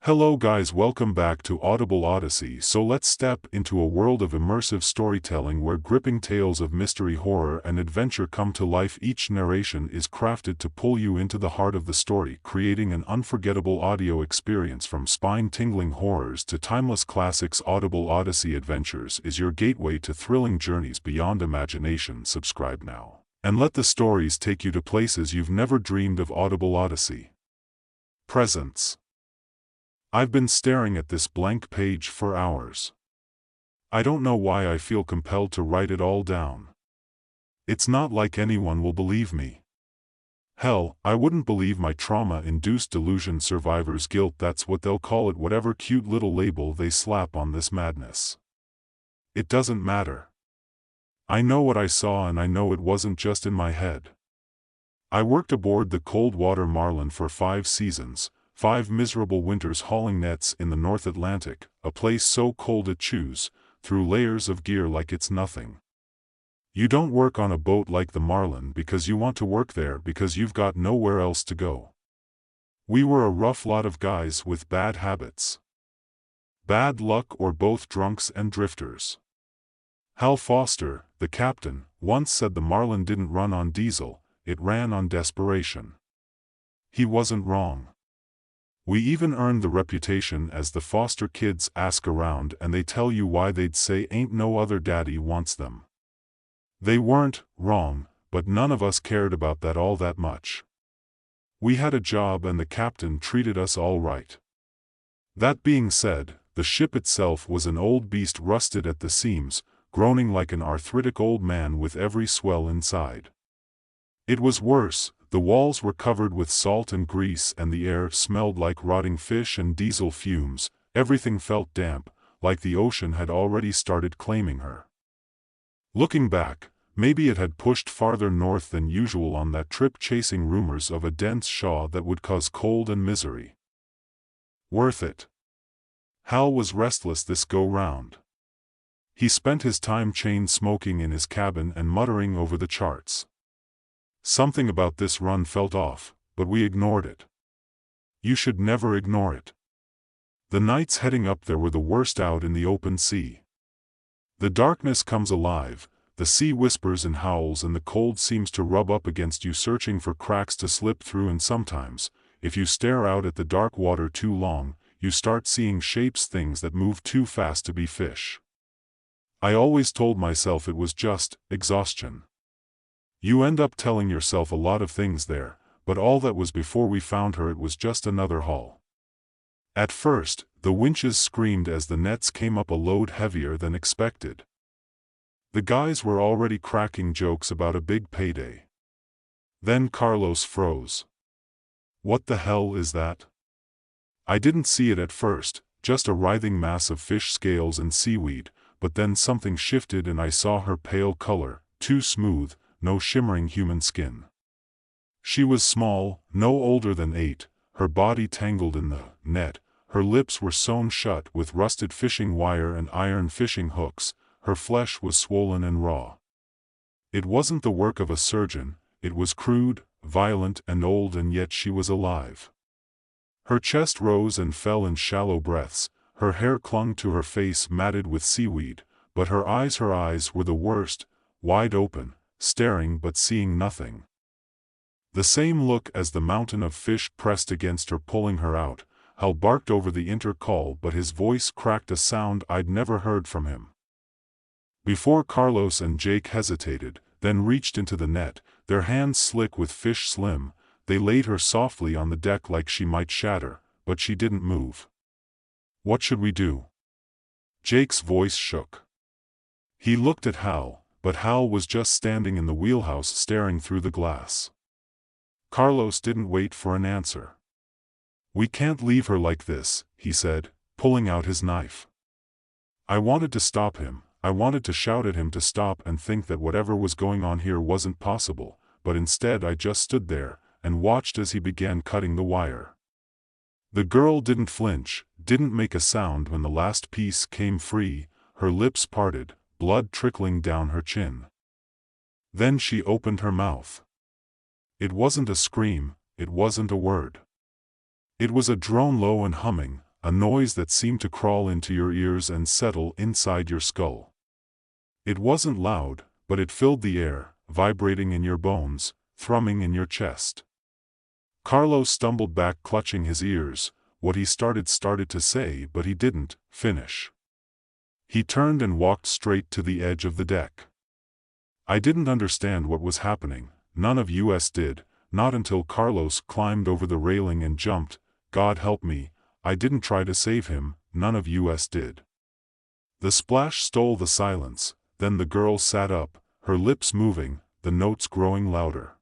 Hello guys, welcome back to Audible Odyssey. So let's step into a world of immersive storytelling where gripping tales of mystery, horror and adventure come to life. Each narration is crafted to pull you into the heart of the story, creating an unforgettable audio experience. From spine-tingling horrors to timeless classics, Audible Odyssey Adventures is your gateway to thrilling journeys beyond imagination. Subscribe now, and let the stories take you to places you've never dreamed of. Audible Odyssey Presents. I've been staring at this blank page for hours. I don't know why I feel compelled to write it all down. It's not like anyone will believe me. Hell, I wouldn't believe my trauma-induced delusion. Survivor's guilt, that's what they'll call it, whatever cute little label they slap on this madness. It doesn't matter. I know what I saw, and I know it wasn't just in my head. I worked aboard the Coldwater Marlin for 5 seasons. 5 miserable winters hauling nets in the North Atlantic, a place so cold it chews through layers of gear like it's nothing. You don't work on a boat like the Marlin because you want to work there, because you've got nowhere else to go. We were a rough lot of guys with bad habits. Bad luck, or both, drunks and drifters. Hal Foster, the captain, once said the Marlin didn't run on diesel, it ran on desperation. He wasn't wrong. We even earned the reputation as the foster kids. Ask around and they tell you why. They'd say ain't no other daddy wants them. They weren't wrong, but none of us cared about that all that much. We had a job and the captain treated us all right. That being said, the ship itself was an old beast, rusted at the seams, groaning like an arthritic old man with every swell inside. It was worse. The walls were covered with salt and grease, and the air smelled like rotting fish and diesel fumes. Everything felt damp, like the ocean had already started claiming her. Looking back, maybe it had pushed farther north than usual on that trip, chasing rumors of a dense shaw that would cause cold and misery. Worth it. Hal was restless this go-round. He spent his time chain-smoking in his cabin and muttering over the charts. Something about this run felt off, but we ignored it. You should never ignore it. The nights heading up there were the worst out in the open sea. The darkness comes alive, the sea whispers and howls, and the cold seems to rub up against you, searching for cracks to slip through. And sometimes, if you stare out at the dark water too long, you start seeing shapes, things that move too fast to be fish. I always told myself it was just exhaustion. You end up telling yourself a lot of things there, but all that was before we found her. It was just another haul. At first, the winches screamed as the nets came up a load heavier than expected. The guys were already cracking jokes about a big payday. Then Carlos froze. What the hell is that? I didn't see it at first, just a writhing mass of fish scales and seaweed, but then something shifted and I saw her pale color, too smooth, no shimmering human skin. She was small, no older than 8, her body tangled in the net, her lips were sewn shut with rusted fishing wire and iron fishing hooks, her flesh was swollen and raw. It wasn't the work of a surgeon, it was crude, violent and old, and yet she was alive. Her chest rose and fell in shallow breaths, her hair clung to her face matted with seaweed, but her eyes were the worst, wide open, staring but seeing nothing. The same look as the mountain of fish pressed against her, pulling her out. Hal barked over the intercom, but his voice cracked, a sound I'd never heard from him. Before Carlos and Jake hesitated, then reached into the net, their hands slick with fish slim, they laid her softly on the deck like she might shatter, but she didn't move. What should we do? Jake's voice shook. He looked at Hal, but Hal was just standing in the wheelhouse staring through the glass. Carlos didn't wait for an answer. We can't leave her like this, he said, pulling out his knife. I wanted to stop him, I wanted to shout at him to stop and think that whatever was going on here wasn't possible, but instead I just stood there and watched as he began cutting the wire. The girl didn't flinch, didn't make a sound when the last piece came free, her lips parted, blood trickling down her chin. Then she opened her mouth. It wasn't a scream, it wasn't a word. It was a drone, low and humming, a noise that seemed to crawl into your ears and settle inside your skull. It wasn't loud, but it filled the air, vibrating in your bones, thrumming in your chest. Carlos stumbled back clutching his ears. What he started to say, but he didn't finish. He turned and walked straight to the edge of the deck. I didn't understand what was happening, none of us did, not until Carlos climbed over the railing and jumped. God help me, I didn't try to save him, none of us did. The splash stole the silence, then the girl sat up, her lips moving, the notes growing louder.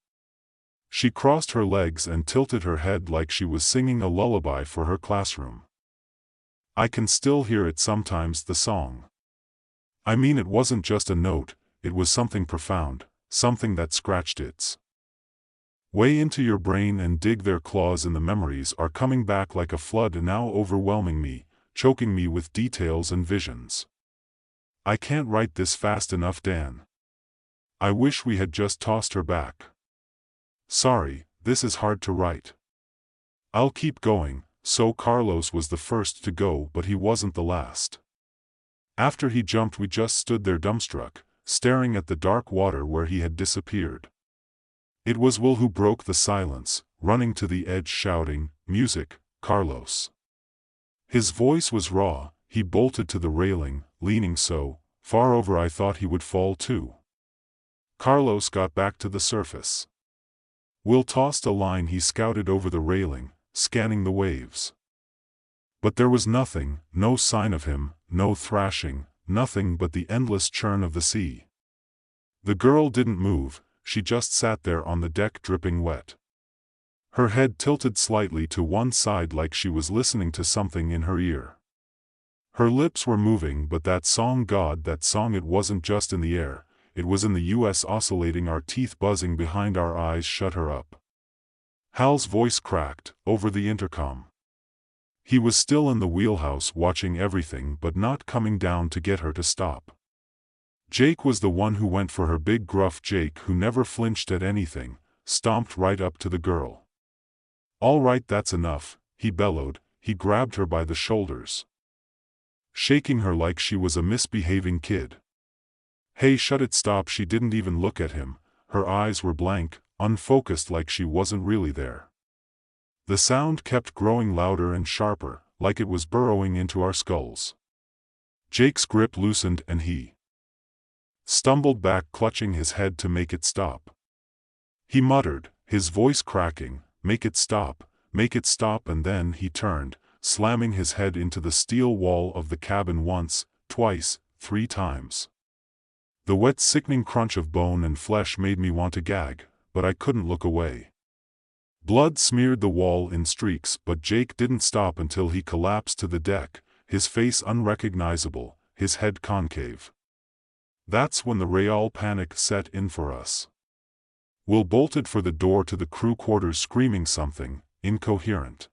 She crossed her legs and tilted her head like she was singing a lullaby for her classroom. I can still hear it sometimes, the song. I mean, it wasn't just a note, it was something profound, something that scratched its way into your brain and dig their claws in the memories are coming back like a flood now overwhelming me, choking me with details and visions. I can't write this fast enough, Dan. I wish we had just tossed her back. Sorry, this is hard to write. I'll keep going. So Carlos was the first to go, but he wasn't the last. After he jumped, we just stood there dumbstruck, staring at the dark water where he had disappeared. It was Will who broke the silence, running to the edge shouting, "Music, Carlos." His voice was raw. He bolted to the railing, leaning so far over I thought he would fall too. Carlos got back to the surface. Will tossed a line. He scouted over the railing, scanning the waves. But there was nothing, no sign of him, no thrashing, nothing but the endless churn of the sea. The girl didn't move, she just sat there on the deck dripping wet. Her head tilted slightly to one side like she was listening to something in her ear. Her lips were moving, but that song, God, that song, it wasn't just in the air, it was in the US oscillating, our teeth buzzing behind our eyes. Shut her up. Hal's voice cracked, over the intercom. He was still in the wheelhouse watching everything but not coming down to get her to stop. Jake was the one who went for her, big gruff Jake who never flinched at anything, stomped right up to the girl. "All right, that's enough," he bellowed. He grabbed her by the shoulders, shaking her like she was a misbehaving kid. "Hey, shut it, stop." She didn't even look at him, her eyes were blank, unfocused, like she wasn't really there. The sound kept growing louder and sharper, like it was burrowing into our skulls. Jake's grip loosened and he stumbled back, clutching his head to make it stop. He muttered, his voice cracking, make it stop," and then he turned, slamming his head into the steel wall of the cabin once, twice, 3 times. The wet, sickening crunch of bone and flesh made me want to gag, but I couldn't look away. Blood smeared the wall in streaks, but Jake didn't stop until he collapsed to the deck, his face unrecognizable, his head concave. That's when the real panic set in for us. Will bolted for the door to the crew quarters, screaming something incoherent.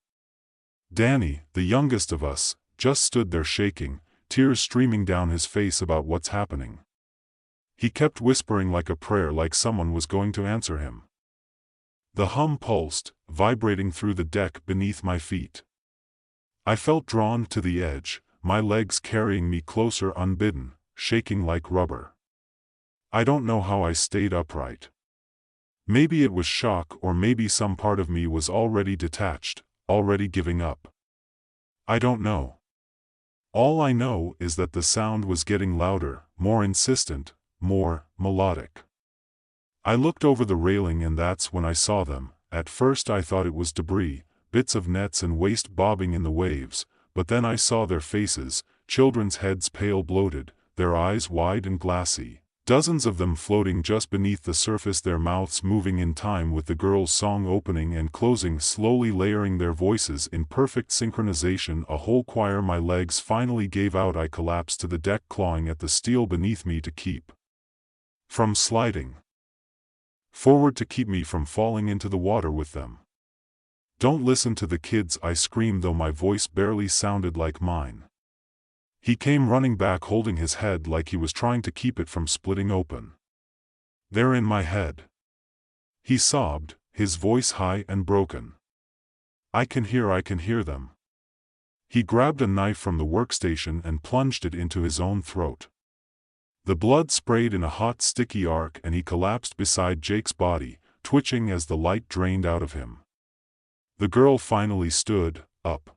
Danny, the youngest of us, just stood there shaking, tears streaming down his face about what's happening. He kept whispering like a prayer, like someone was going to answer him. The hum pulsed, vibrating through the deck beneath my feet. I felt drawn to the edge, my legs carrying me closer unbidden, shaking like rubber. I don't know how I stayed upright. Maybe it was shock, or maybe some part of me was already detached, already giving up. I don't know. All I know is that the sound was getting louder, more insistent, more melodic. I looked over the railing and that's when I saw them. At first I thought it was debris, bits of nets and waste bobbing in the waves, but then I saw their faces, children's heads pale bloated, their eyes wide and glassy, dozens of them floating just beneath the surface, their mouths moving in time with the girl's song opening and closing, slowly layering their voices in perfect synchronization, a whole choir. My legs finally gave out. I collapsed to the deck, clawing at the steel beneath me to keep from sliding forward, to keep me from falling into the water with them. "Don't listen to the kids," I screamed, though my voice barely sounded like mine. He came running back, holding his head like he was trying to keep it from splitting open. "They're in my head," he sobbed, his voice high and broken. I can hear them. He grabbed a knife from the workstation and plunged it into his own throat. The blood sprayed in a hot sticky arc and he collapsed beside Jake's body, twitching as the light drained out of him. The girl finally stood up.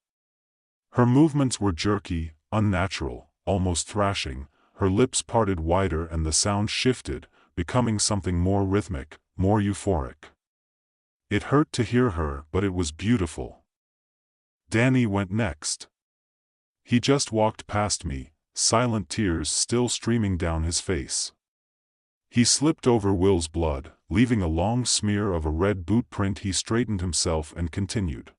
Her movements were jerky, unnatural, almost thrashing, her lips parted wider and the sound shifted, becoming something more rhythmic, more euphoric. It hurt to hear her, but it was beautiful. Danny went next. He just walked past me, silent tears still streaming down his face. He slipped over Will's blood, leaving a long smear of a red boot print. He straightened himself and continued.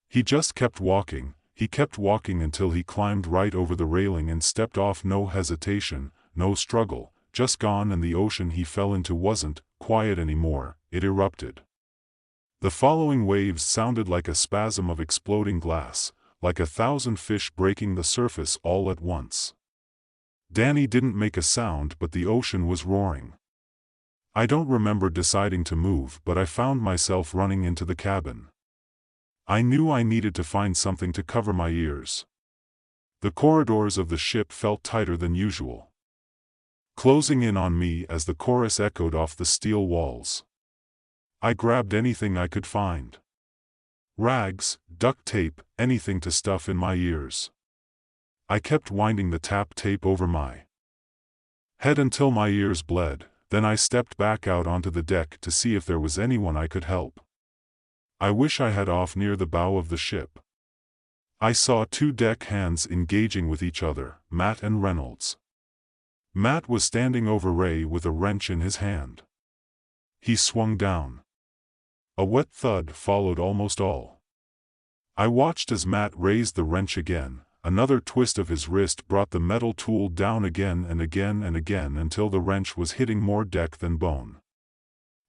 He just kept walking. He kept walking until he climbed right over the railing and stepped off. No hesitation, no struggle, just gone, and the ocean he fell into wasn't quiet anymore, it erupted. The following waves sounded like a spasm of exploding glass, like 1,000 fish breaking the surface all at once. Danny didn't make a sound, but the ocean was roaring. I don't remember deciding to move, but I found myself running into the cabin. I knew I needed to find something to cover my ears. The corridors of the ship felt tighter than usual, closing in on me as the chorus echoed off the steel walls. I grabbed anything I could find. Rags, duct tape, anything to stuff in my ears. I kept winding the tape over my head until my ears bled, then I stepped back out onto the deck to see if there was anyone I could help. I wish I had off near the bow of the ship. I saw 2 deck hands engaging with each other, Matt and Reynolds. Matt was standing over Ray with a wrench in his hand. He swung down. A wet thud followed almost all. I watched as Matt raised the wrench again. Another twist of his wrist brought the metal tool down again and again and again until the wrench was hitting more deck than bone.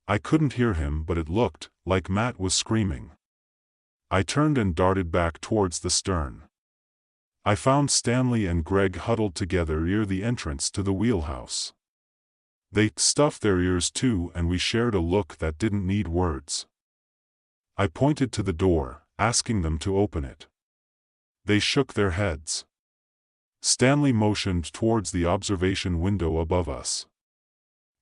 I couldn't hear him, but it looked like Matt was screaming. I turned and darted back towards the stern. I found Stanley and Greg huddled together near the entrance to the wheelhouse. They stuffed their ears too, and we shared a look that didn't need words. I pointed to the door, asking them to open it. They shook their heads. Stanley motioned towards the observation window above us.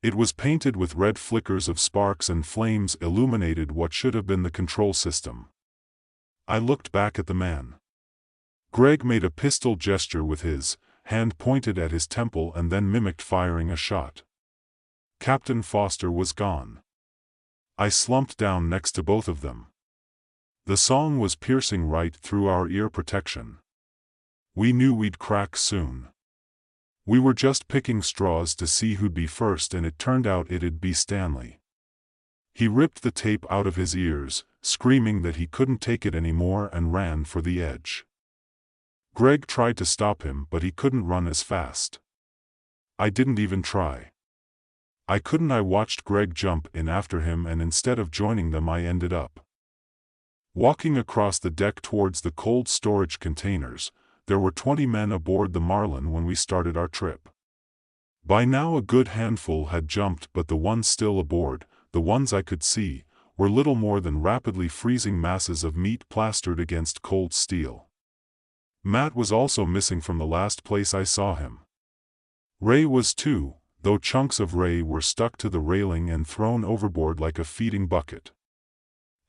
It was painted with red flickers of sparks, and flames illuminated what should have been the control system. I looked back at the man. Greg made a pistol gesture with his hand pointed at his temple and then mimicked firing a shot. Captain Foster was gone. I slumped down next to both of them. The song was piercing right through our ear protection. We knew we'd crack soon. We were just picking straws to see who'd be first, and it turned out it'd be Stanley. He ripped the tape out of his ears, screaming that he couldn't take it anymore, and ran for the edge. Greg tried to stop him, but he couldn't run as fast. I didn't even try. I watched Greg jump in after him, and instead of joining them I ended up walking across the deck towards the cold storage containers. There were 20 men aboard the Marlin when we started our trip. By now a good handful had jumped, but the ones still aboard, the ones I could see, were little more than rapidly freezing masses of meat plastered against cold steel. Matt was also missing from the last place I saw him. Ray was too, though chunks of Ray were stuck to the railing and thrown overboard like a feeding bucket.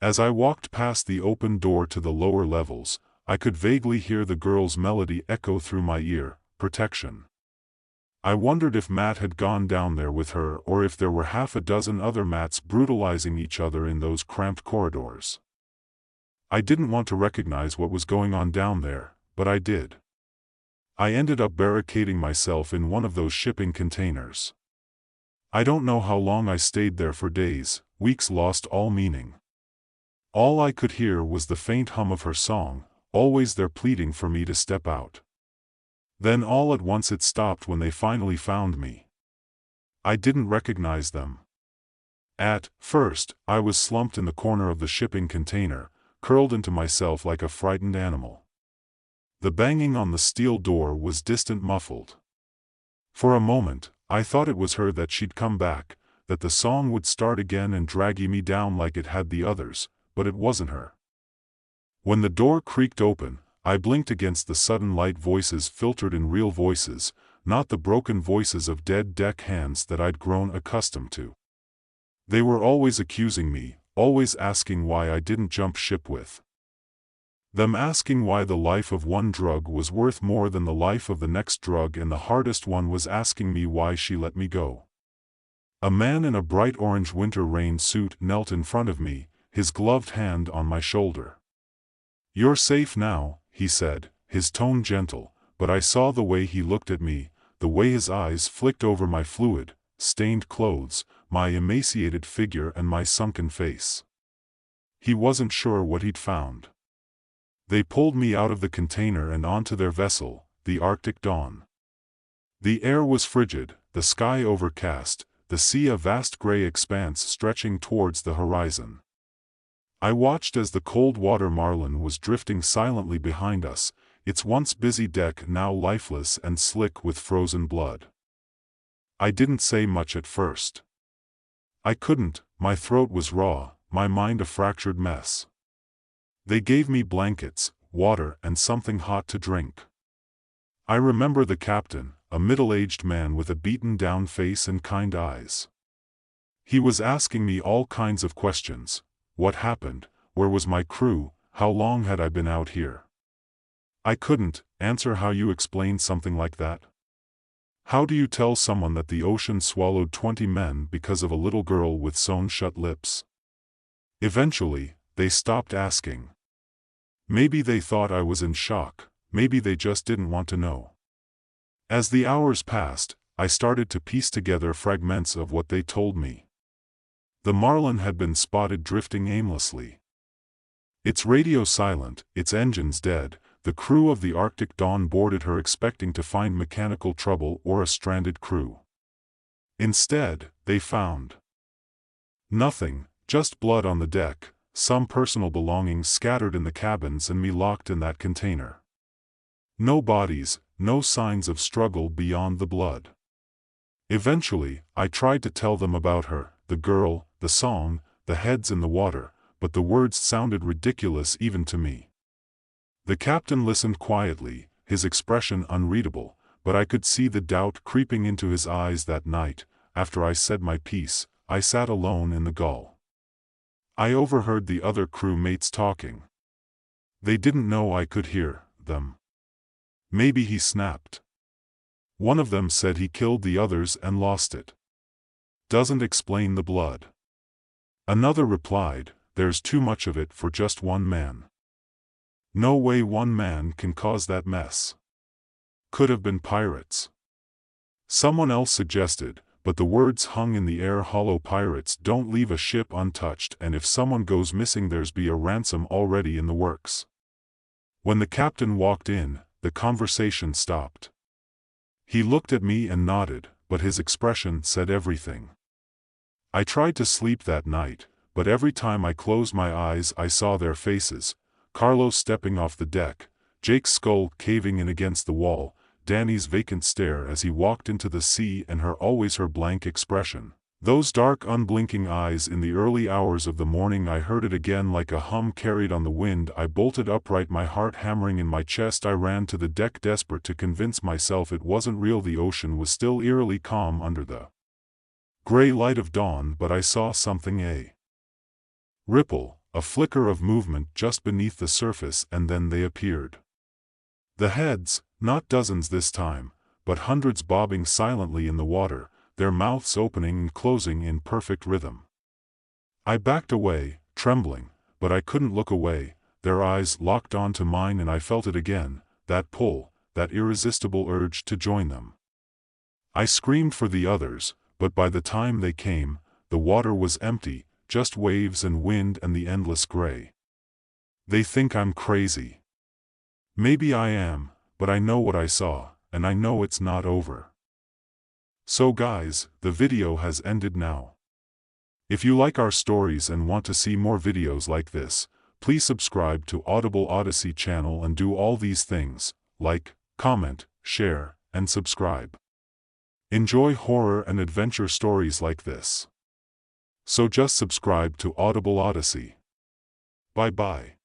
As I walked past the open door to the lower levels, I could vaguely hear the girl's melody echo through my ear, protection. I wondered if Matt had gone down there with her, or if there were half a dozen other Matts brutalizing each other in those cramped corridors. I didn't want to recognize what was going on down there, but I did. I ended up barricading myself in one of those shipping containers. I don't know how long I stayed there, for days, weeks, lost all meaning. All I could hear was the faint hum of her song, always there pleading for me to step out. Then all at once it stopped when they finally found me. I didn't recognize them. At first, I was slumped in the corner of the shipping container, curled into myself like a frightened animal. The banging on the steel door was distant, muffled. For a moment, I thought it was her, that she'd come back, that the song would start again and drag me down like it had the others, but it wasn't her. When the door creaked open, I blinked against the sudden light. Voices filtered in, real voices, not the broken voices of dead deck hands that I'd grown accustomed to. They were always accusing me, always asking why I didn't jump ship with them, asking why the life of one drug was worth more than the life of the next drug, and the hardest one was asking me why she let me go. A man in a bright orange winter rain suit knelt in front of me, his gloved hand on my shoulder. "You're safe now," he said, his tone gentle, but I saw the way he looked at me, the way his eyes flicked over my fluid, stained clothes, my emaciated figure and my sunken face. He wasn't sure what he'd found. They pulled me out of the container and onto their vessel, the Arctic Dawn. The air was frigid, the sky overcast, the sea a vast gray expanse stretching towards the horizon. I watched as the cold water Marlin was drifting silently behind us, its once busy deck now lifeless and slick with frozen blood. I didn't say much at first. I couldn't, my throat was raw, my mind a fractured mess. They gave me blankets, water and something hot to drink. I remember the captain, a middle-aged man with a beaten-down face and kind eyes. He was asking me all kinds of questions. What happened? Where was my crew? How long had I been out here? I couldn't answer. How you explain something like that? How do you tell someone that the ocean swallowed 20 men because of a little girl with sewn-shut lips? Eventually, they stopped asking. Maybe they thought I was in shock, maybe they just didn't want to know. As the hours passed, I started to piece together fragments of what they told me. The Marlin had been spotted drifting aimlessly. Its radio silent, its engines dead. The crew of the Arctic Dawn boarded her expecting to find mechanical trouble or a stranded crew. Instead, they found nothing, just blood on the deck, some personal belongings scattered in the cabins and me locked in that container. No bodies, no signs of struggle beyond the blood. Eventually, I tried to tell them about her, the girl, the song, the heads in the water, but the words sounded ridiculous even to me. The captain listened quietly, his expression unreadable, but I could see the doubt creeping into his eyes. That night, after I said my piece, I sat alone in the gull. I overheard the other crew mates talking. They didn't know I could hear them. Maybe he snapped. One of them said he killed the others and lost it. Doesn't explain the blood. Another replied, there's too much of it for just one man. No way one man can cause that mess. Could have been pirates. Someone else suggested, but the words hung in the air hollow. Pirates don't leave a ship untouched, and if someone goes missing there's be a ransom already in the works. When the captain walked in, the conversation stopped. He looked at me and nodded, but his expression said everything. I tried to sleep that night, but every time I closed my eyes I saw their faces. Carlos stepping off the deck, Jake's skull caving in against the wall, Danny's vacant stare as he walked into the sea, and her blank expression. Those dark unblinking eyes. In the early hours of the morning I heard it again like a hum carried on the wind. I bolted upright, my heart hammering in my chest. I ran to the deck desperate to convince myself it wasn't real. The ocean was still eerily calm under the gray light of dawn, but I saw something, a ripple, a flicker of movement just beneath the surface, and then they appeared. The heads, not dozens this time, but hundreds, bobbing silently in the water, their mouths opening and closing in perfect rhythm. I backed away, trembling, but I couldn't look away. Their eyes locked onto mine and I felt it again, that pull, that irresistible urge to join them. I screamed for the others, but by the time they came, the water was empty, just waves and wind and the endless gray. They think I'm crazy. Maybe I am, but I know what I saw, and I know it's not over. So guys, the video has ended now. If you like our stories and want to see more videos like this, please subscribe to Audible Odyssey channel and do all these things, like, comment, share, and subscribe. Enjoy horror and adventure stories like this. So just subscribe to Audible Odyssey. Bye bye.